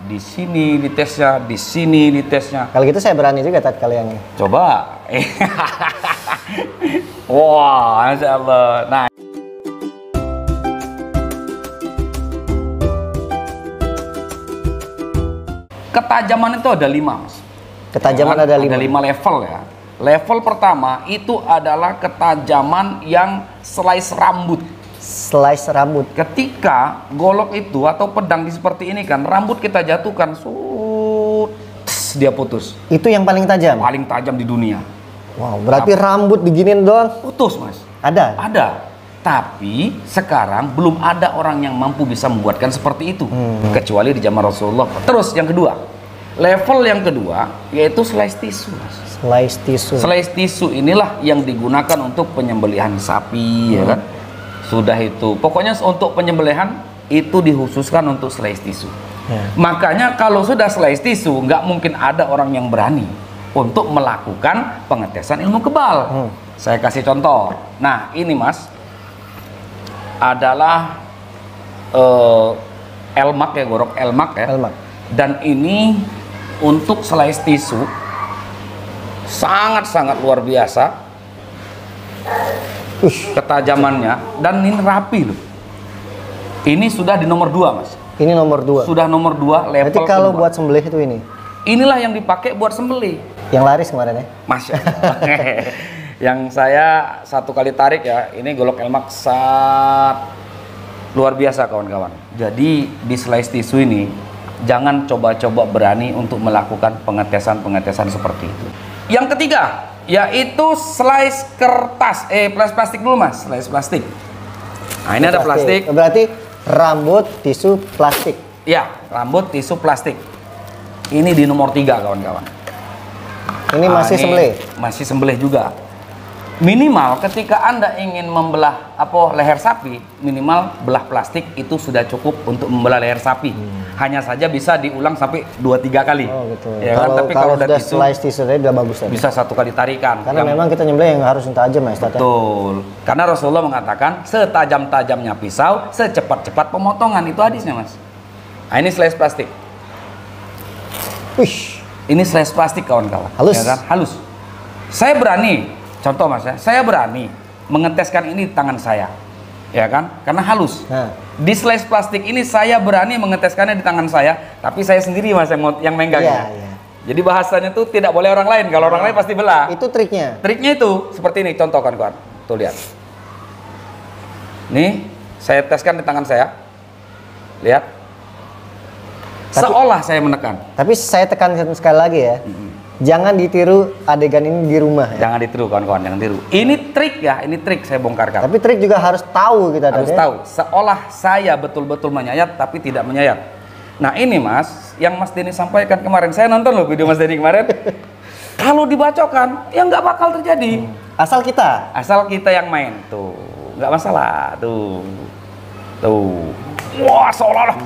Di sini ditesnya, di sini ditesnya. Kalau gitu saya berani juga tatkala yang ini. Coba. Wah, Masya Allah. Nah, ketajaman itu ada 5, Mas. Ketajaman Ya, ada 5. Ada 5 level ya. Level pertama itu adalah ketajaman yang slice rambut. Slice rambut. Ketika golok itu atau pedang seperti ini kan, rambut kita jatuhkan, dia putus. Itu yang paling tajam. Paling tajam di dunia. Wow, berarti rambut diginiin doang Putus, Mas. ada. Ada. Tapi sekarang belum ada orang yang mampu bisa membuatkan seperti itu, kecuali di zaman Rasulullah. Terus yang kedua, level yang kedua yaitu slice tisu, Mas. Slice tisu. Slice tisu inilah yang digunakan untuk penyembelihan sapi, ya kan? Sudah itu. Pokoknya untuk penyembelihan itu dikhususkan untuk slice tisu. Ya. Makanya kalau sudah slice tisu, nggak mungkin ada orang yang berani untuk melakukan pengetesan ilmu kebal. Saya kasih contoh. Nah, ini Mas adalah elmak ya, gorok elmak ya. Elmak. Dan ini untuk slice tisu sangat-sangat luar biasa ketajamannya, dan ini rapi loh. Ini sudah di nomor 2, Mas. Ini nomor 2. Sudah nomor 2 level. Berarti kalau kedua. buat sembelih itu ini. Inilah yang dipakai buat sembelih. Yang laris kemarin ya. Masya Allah. Yang saya satu kali tarik ya, ini golok elmak sangat luar biasa kawan-kawan. Jadi di slice tisu ini jangan coba-coba berani untuk melakukan pengetesan-pengetesan seperti itu. Yang ketiga yaitu slice kertas, plastik dulu Mas, slice plastik. Nah, ini ada plastik. Berarti rambut tisu plastik. Ya, rambut tisu plastik. Ini di nomor 3 kawan-kawan. Ini masih sembelih. Masih sembelih juga. Minimal ketika Anda ingin membelah leher sapi, minimal belah plastik itu sudah cukup untuk membelah leher sapi. Hanya saja bisa diulang sampai 2-3 kali. Oh gitu. Ya kan? Tapi kalau udah tisu, slice tisu tadi udah bagus tadi. bisa 1 kali tarikan. Karena memang kita nyembelih yang harus tajam ya, Ustaz. Betul. Karena Rasulullah mengatakan setajam-tajamnya pisau, secepat-cepat pemotongan. Itu hadisnya, Mas. Nah, ini slice plastik. Wih, Ini slice plastik kawan-kawan. Halus. Ya kan? Halus. Saya berani, contoh Mas ya, saya berani mengeteskan ini di tangan saya. Ya kan? Karena halus. Nah. Di slice plastik ini saya berani mengeteskannya di tangan saya, tapi saya sendiri Mas yang menggangnya. Iya, iya. Jadi bahasanya tuh tidak boleh orang lain. Kalau orang lain pasti belah. Itu triknya. Triknya itu seperti ini, contoh kawan-kawan. Tuh lihat. Nih, saya teskan di tangan saya. Lihat. Seolah saya menekan. Tapi saya tekankan sekali lagi ya. Jangan ditiru adegan ini di rumah ya. Jangan ditiru kawan-kawan, jangan tiru. Ini trik ya, ini trik saya bongkarkan. Tapi trik juga harus tahu kita Harus tadi. tahu, seolah saya betul-betul menyayat tapi tidak menyayat. Nah ini Mas, yang Mas Denny sampaikan kemarin, saya nonton loh video Mas Denny kemarin. Kalau dibacokan, ya nggak bakal terjadi. Asal kita. Asal kita yang main, tuh, nggak masalah, tuh. Wah seolah-olah,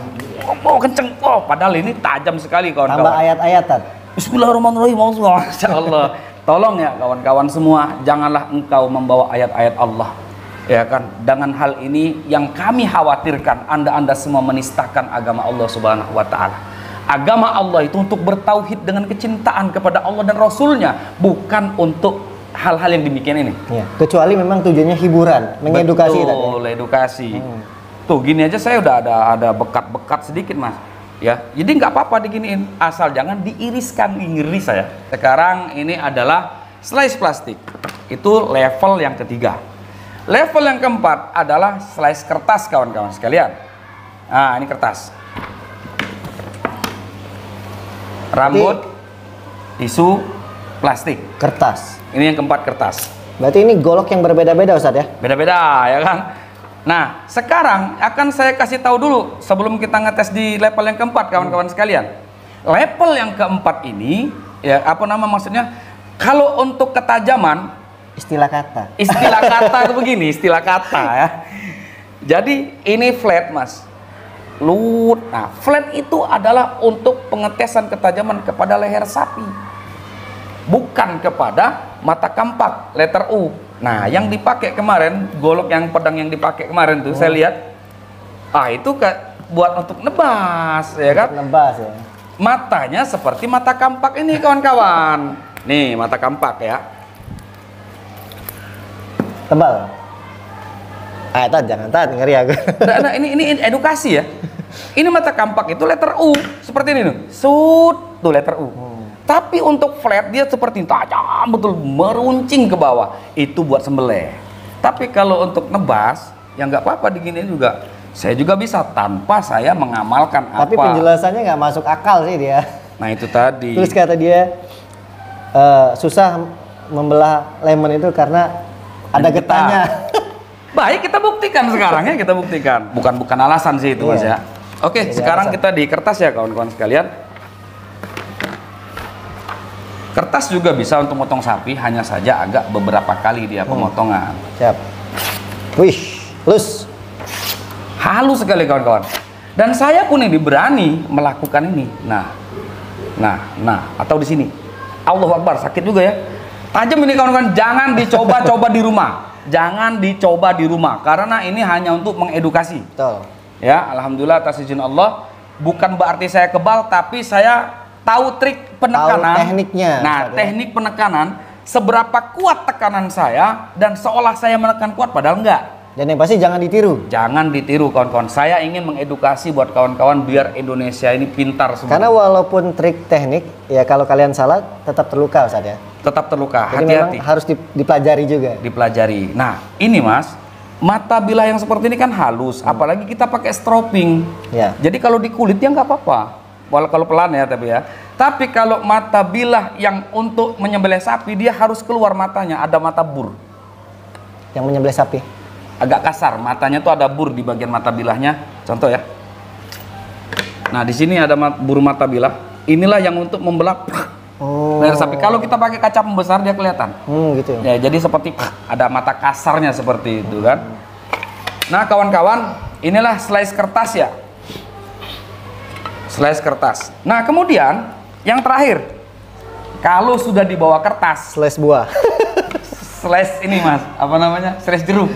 oh kenceng, padahal ini tajam sekali kawan-kawan. Tambah ayat-ayatan. Bismillahirrahmanirrahim. Masya Allah. Tolong ya kawan-kawan semua, janganlah engkau membawa ayat-ayat Allah. Ya kan, dengan hal ini yang kami khawatirkan Anda semua menistakan agama Allah Subhanahu wa taala. Agama Allah itu untuk bertauhid dengan kecintaan kepada Allah dan Rasulnya, bukan untuk hal-hal yang demikian ini. Ya, kecuali memang tujuannya hiburan, mengedukasi tadi. Betul, edukasi. Tuh gini aja saya udah ada bekat-bekat sedikit Mas. Ya, jadi nggak apa-apa diginiin, asal jangan diiriskan, ngeri saya. Sekarang ini adalah slice plastik. Itu level yang ketiga. Level yang keempat adalah slice kertas kawan-kawan sekalian. Nah, ini kertas. Rambut, tisu, plastik. Kertas. Ini yang keempat, kertas. Berarti ini golok yang berbeda-beda Ustaz ya? Beda-beda ya kan. Nah sekarang akan saya kasih tahu dulu sebelum kita ngetes di level yang keempat kawan-kawan sekalian. Level yang keempat ini ya maksudnya kalau untuk ketajaman Istilah kata. itu begini, istilah kata ya. Jadi ini flat Mas. Nah flat itu adalah untuk pengetesan ketajaman kepada leher sapi, bukan kepada mata kampak letter U. Nah, yang dipakai kemarin, golok yang pedang yang dipakai kemarin tuh saya lihat, itu buat untuk nebas, ya kan? Nebas ya. matanya seperti mata kampak ini kawan-kawan. Nih mata kampak ya. Tebal. Tat, jangan tat, ngeri aku. Nah, ini edukasi ya. Ini mata kampak itu letter U seperti ini nih. Sud tuh letter U. Tapi untuk flat dia seperti tajam betul, meruncing ke bawah. Itu buat sembelih. Tapi kalau untuk nebas, ya nggak apa-apa diginiin juga. Saya juga bisa tanpa saya mengamalkan apa. Tapi penjelasannya nggak masuk akal sih dia. Nah itu tadi. Terus kata dia susah membelah lemon itu karena ada getahnya. Baik, kita buktikan sekarang ya, kita buktikan. Bukan alasan sih itu Mas ya. Oke, sekarang kita di kertas ya kawan-kawan sekalian. Kertas juga bisa untuk motong sapi, hanya saja agak beberapa kali dia pemotongan. Siap. Wih, halus. Halus sekali kawan-kawan. Dan saya pun ini berani melakukan ini. Nah, atau di sini. Allahu Akbar, sakit juga ya. Tajam ini kawan-kawan, jangan dicoba-coba di rumah. Jangan dicoba di rumah karena ini hanya untuk mengedukasi. Betul. Ya, alhamdulillah atas izin Allah, bukan berarti saya kebal, tapi saya tahu trik penekanan. Tahu tekniknya. Nah, teknik penekanan, seberapa kuat tekanan saya dan seolah saya menekan kuat padahal enggak. Dan yang pasti jangan ditiru. Jangan ditiru kawan-kawan. Saya ingin mengedukasi buat kawan-kawan biar Indonesia ini pintar semua. Karena walaupun trik teknik, ya kalau kalian salah tetap terluka Ustaz ya. Tetap terluka, Jadi hati-hati. memang harus dipelajari juga. Dipelajari. Nah, ini Mas, mata bilah yang seperti ini kan halus, apalagi kita pakai stropping. Ya. Jadi kalau di kulit ya nggak apa-apa. Walau kalau pelan ya tapi ya. Tapi kalau mata bilah yang untuk menyembelih sapi dia harus keluar matanya, ada mata bur. Yang menyembelih sapi. Agak kasar, matanya tuh ada bur di bagian mata bilahnya. Contoh ya. Nah, di sini ada bur mata bilah. Inilah yang untuk membelah leher sapi. Kalau kita pakai kaca pembesar dia kelihatan. Gitu. Ya, jadi seperti ada mata kasarnya seperti itu kan. Nah, kawan-kawan, inilah slice kertas ya. Slice kertas. Nah, kemudian yang terakhir, kalau sudah dibawa kertas, Slice buah. slice ini Mas, apa namanya? Slice jeruk.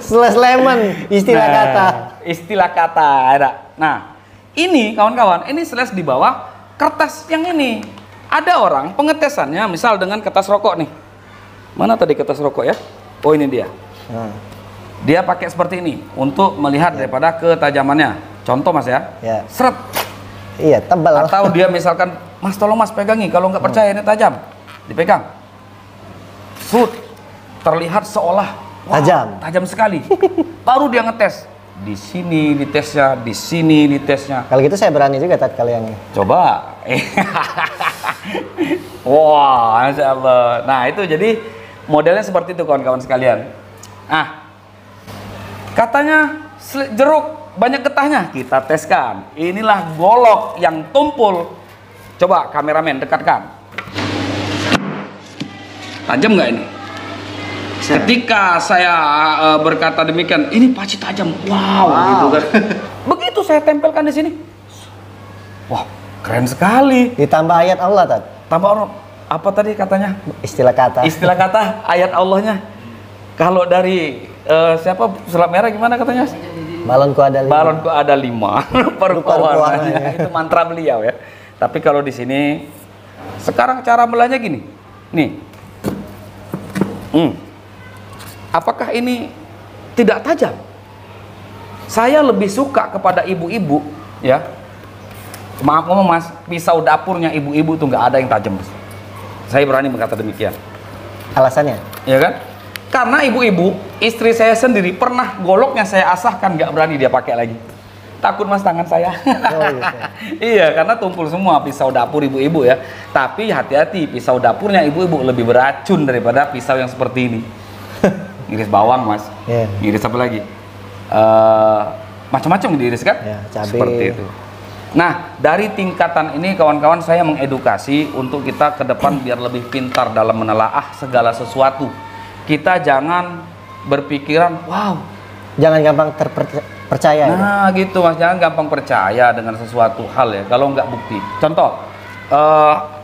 Slice lemon, istilah kata. Istilah kata ada. Nah, ini kawan-kawan, ini slice di bawah kertas yang ini. Ada orang pengetesannya misal dengan kertas rokok nih. Mana tadi kertas rokok ya? Oh, ini dia. Dia pakai seperti ini untuk melihat daripada ketajamannya. Contoh Mas ya. Seret. Iya, tebal. Atau dia misalkan, Mas tolong Mas pegangi, kalau nggak percaya ini tajam. Dipegang. Sud. Terlihat seolah tajam sekali. Baru dia ngetes. Di sini ditesnya, di sini ditesnya. Kalau gitu saya berani juga tat kalian nih. Coba. Wah, Masya Allah. Nah, itu jadi modelnya seperti itu kawan-kawan sekalian. Nah, katanya jeruk banyak getahnya, kita teskan. Inilah golok yang tumpul. Coba kameramen dekatkan. Tajam nggak ini? Ketika saya berkata demikian, ini pasti tajam. Wow. Gitu kan. Begitu saya tempelkan di sini. Wah, keren sekali. Ditambah ayat Allah tat. Tambah orang apa tadi katanya? Istilah kata. Istilah kata ayat Allahnya. Kalau dari siapa selat merah gimana katanya? Balonku ada 5. Balonku ada 5. Perempuannya. Itu mantra beliau ya. Tapi kalau di sini sekarang cara belahnya gini. Nih. Apakah ini tidak tajam? Saya lebih suka kepada ibu-ibu ya. Maaf ngomong Mas, pisau dapurnya ibu-ibu tuh nggak ada yang tajam. Saya berani berkata demikian. Alasannya? Ya kan? Karena ibu-ibu, istri saya sendiri pernah goloknya saya asahkan nggak berani dia pakai lagi. Takut Mas tangan saya. Oh, gitu. Iya, karena tumpul semua pisau dapur ibu-ibu ya. Tapi hati-hati, pisau dapurnya ibu-ibu lebih beracun daripada pisau yang seperti ini. Ngiris bawang Mas. Ngiris apa lagi? Macam-macam diiris kan? Cabai. Seperti itu. Nah, dari tingkatan ini kawan-kawan saya mengedukasi untuk kita ke depan biar lebih pintar dalam menelaah segala sesuatu. Kita jangan berpikiran, wow. Jangan gampang terpercaya. Nah, gitu Mas, jangan gampang percaya dengan sesuatu hal ya, kalau nggak bukti. Contoh,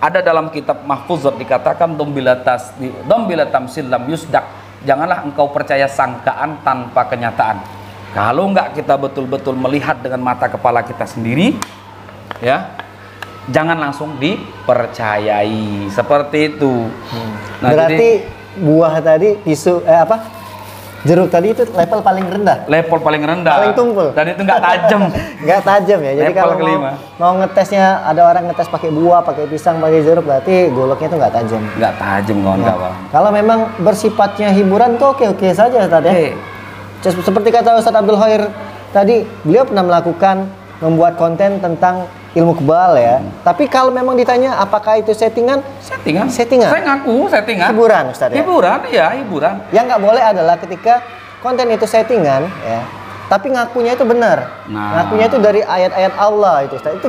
ada dalam kitab Mahfuzat dikatakan dombila tamsil lam yusdak. Janganlah engkau percaya sangkaan tanpa kenyataan. Kalau nggak kita betul-betul melihat dengan mata kepala kita sendiri, ya, jangan langsung dipercayai seperti itu. Nah, berarti buah tadi jeruk tadi itu level paling rendah. Level paling rendah. Paling tumpul. Dan itu nggak tajam. Nggak tajam ya. Jadi Level kalau kelima. mau ngetesnya, ada orang ngetes pakai buah, pakai pisang, pakai jeruk, berarti goloknya itu nggak tajam. Nggak tajam kawan-kawan. Kalau memang bersifatnya hiburan tuh oke-oke saja Ustadz ya. Seperti kata Ustadz Abdul Khair tadi, beliau pernah melakukan membuat konten tentang ilmu kebal ya. Tapi kalau memang ditanya apakah itu settingan? Settingan. Settingan. Saya ngaku settingan. Hiburan Ustadz ya. Hiburan, iya hiburan. Yang nggak boleh adalah ketika konten itu settingan ya, tapi ngakunya itu benar. Nah. Ngakunya itu dari ayat-ayat Allah itu Ustadz. Itu